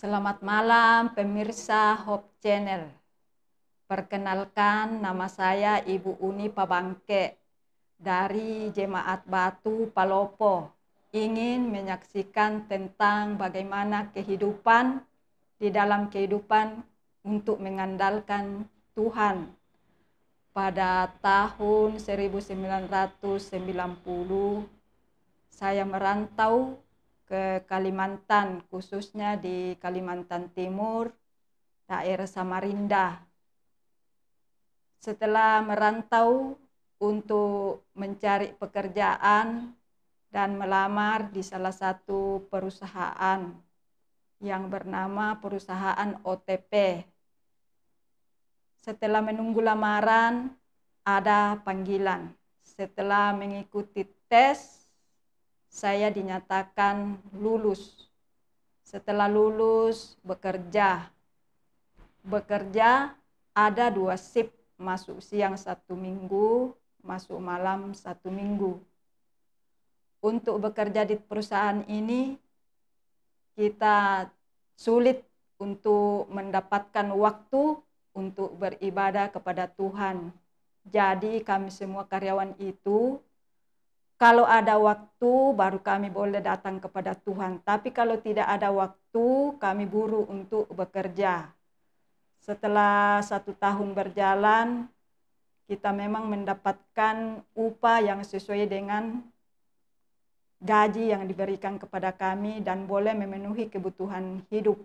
Selamat malam pemirsa Hope Channel. Perkenalkan, nama saya Ibu Uni Pabangke dari Jemaat Batu Palopo. Ingin menyaksikan tentang bagaimana kehidupan di dalam kehidupan untuk mengandalkan Tuhan. Pada tahun 1990 saya merantau ke Kalimantan, khususnya di Kalimantan Timur, daerah Samarinda. Setelah merantau untuk mencari pekerjaan dan melamar di salah satu perusahaan yang bernama perusahaan OTP. Setelah menunggu lamaran, ada panggilan. Setelah mengikuti tes, saya dinyatakan lulus. Setelah lulus, bekerja ada 2 shift, masuk siang 1 minggu, masuk malam 1 minggu. Untuk bekerja di perusahaan ini, kita sulit untuk mendapatkan waktu untuk beribadah kepada Tuhan. Jadi kami semua karyawan itu, kalau ada waktu baru kami boleh datang kepada Tuhan. Tapi kalau tidak ada waktu, kami buru untuk bekerja. Setelah 1 tahun berjalan, kita memang mendapatkan upah yang sesuai dengan gaji yang diberikan kepada kami dan boleh memenuhi kebutuhan hidup.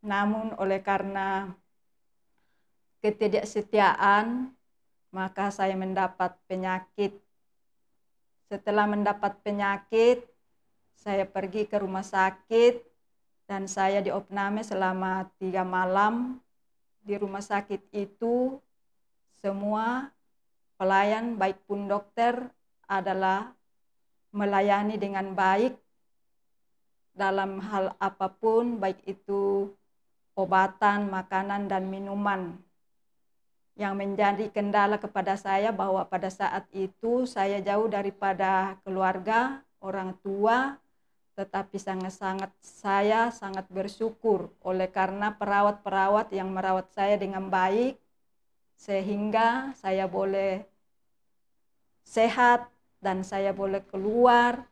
Namun oleh karena ketidaksetiaan, maka saya mendapat penyakit. Setelah mendapat penyakit, saya pergi ke rumah sakit dan saya diopname selama 3 malam. Di rumah sakit itu semua pelayan, baik pun dokter, adalah melayani dengan baik dalam hal apapun, baik itu obatan, makanan, dan minuman. Yang menjadi kendala kepada saya bahwa pada saat itu saya jauh daripada keluarga, orang tua, tetapi saya sangat bersyukur oleh karena perawat-perawat yang merawat saya dengan baik, sehingga saya boleh sehat dan saya boleh keluar.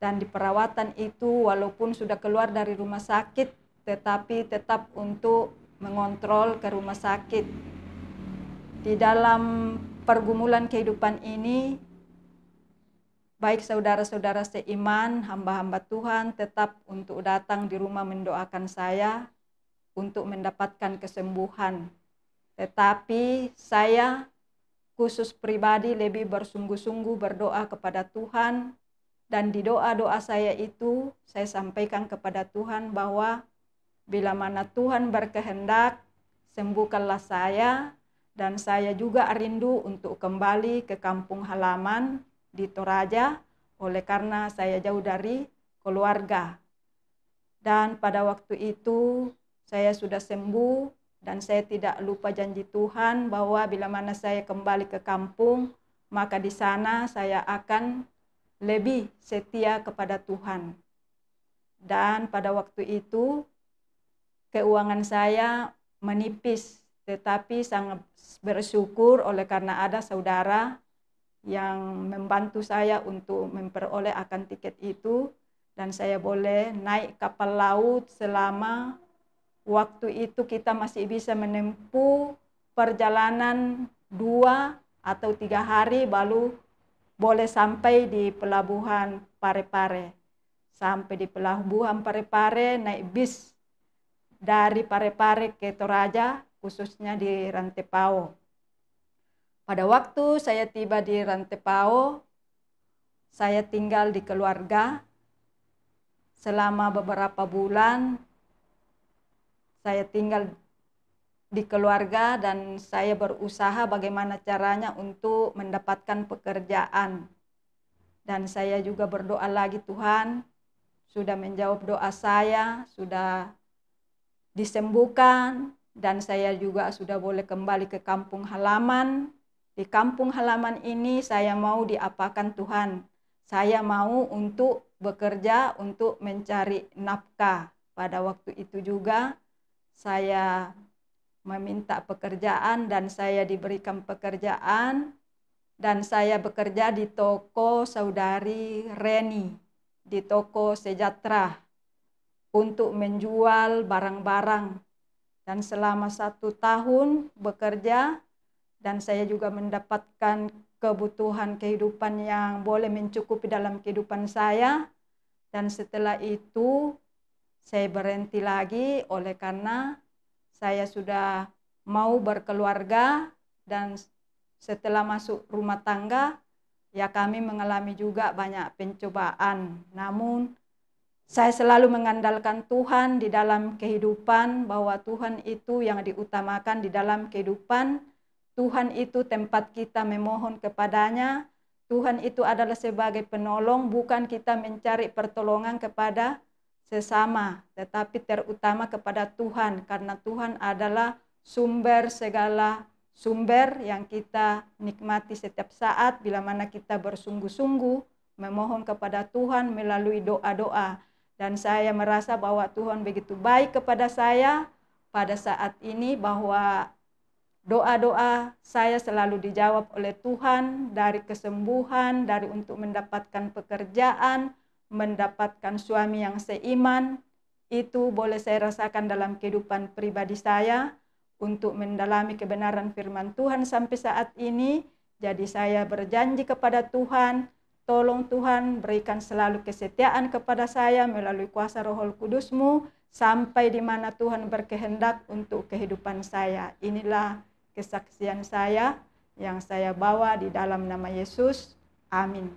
Dan di perawatan itu walaupun sudah keluar dari rumah sakit, tetapi tetap untuk mengontrol ke rumah sakit. Di dalam pergumulan kehidupan ini, baik saudara-saudara seiman, hamba-hamba Tuhan tetap untuk datang di rumah mendoakan saya untuk mendapatkan kesembuhan. Tetapi saya khusus pribadi lebih bersungguh-sungguh berdoa kepada Tuhan, dan di doa-doa saya itu saya sampaikan kepada Tuhan bahwa bila mana Tuhan berkehendak, sembuhkanlah saya, dan saya juga rindu untuk kembali ke kampung halaman di Toraja oleh karena saya jauh dari keluarga. Dan pada waktu itu saya sudah sembuh dan saya tidak lupa janji Tuhan bahwa bila mana saya kembali ke kampung, maka di sana saya akan lebih setia kepada Tuhan. Dan pada waktu itu keuangan saya menipis, tetapi sangat bersyukur oleh karena ada saudara yang membantu saya untuk memperoleh akan tiket itu, dan saya boleh naik kapal laut. Selama waktu itu kita masih bisa menempuh perjalanan 2 atau 3 hari baru boleh sampai di pelabuhan Parepare. Sampai di pelabuhan Parepare naik bis dari Parepare ke Toraja, khususnya di Rantepao. Pada waktu saya tiba di Rantepao, saya tinggal di keluarga selama beberapa bulan. Saya tinggal di keluarga dan saya berusaha bagaimana caranya untuk mendapatkan pekerjaan. Dan saya juga berdoa lagi, Tuhan sudah menjawab doa saya, sudah disembuhkan, dan saya juga sudah boleh kembali ke kampung halaman. Di kampung halaman ini saya mau diapakan Tuhan? Saya mau untuk bekerja untuk mencari nafkah. pada waktu itu juga saya meminta pekerjaan dan saya diberikan pekerjaan, dan saya bekerja di toko saudari Reni, di toko Sejahtera, untuk menjual barang-barang. Dan selama 1 tahun bekerja, dan saya juga mendapatkan kebutuhan kehidupan yang boleh mencukupi dalam kehidupan saya. Dan setelah itu saya berhenti lagi oleh karena saya sudah mau berkeluarga, dan setelah masuk rumah tangga ya kami mengalami juga banyak pencobaan. Namun saya selalu mengandalkan Tuhan di dalam kehidupan, bahwa Tuhan itu yang diutamakan di dalam kehidupan. Tuhan itu tempat kita memohon kepadanya. Tuhan itu adalah sebagai penolong, bukan kita mencari pertolongan kepada sesama, tetapi terutama kepada Tuhan, karena Tuhan adalah sumber segala sumber yang kita nikmati setiap saat bila mana kita bersungguh-sungguh memohon kepada Tuhan melalui doa-doa. Dan saya merasa bahwa Tuhan begitu baik kepada saya pada saat ini, bahwa doa-doa saya selalu dijawab oleh Tuhan, dari kesembuhan, dari untuk mendapatkan pekerjaan, mendapatkan suami yang seiman. Itu boleh saya rasakan dalam kehidupan pribadi saya, untuk mendalami kebenaran firman Tuhan sampai saat ini. Jadi saya berjanji kepada Tuhan, tolong Tuhan berikan selalu kesetiaan kepada saya melalui kuasa Roh Kudus-Mu sampai di mana Tuhan berkehendak untuk kehidupan saya. Inilah kesaksian saya yang saya bawa di dalam nama Yesus. Amin.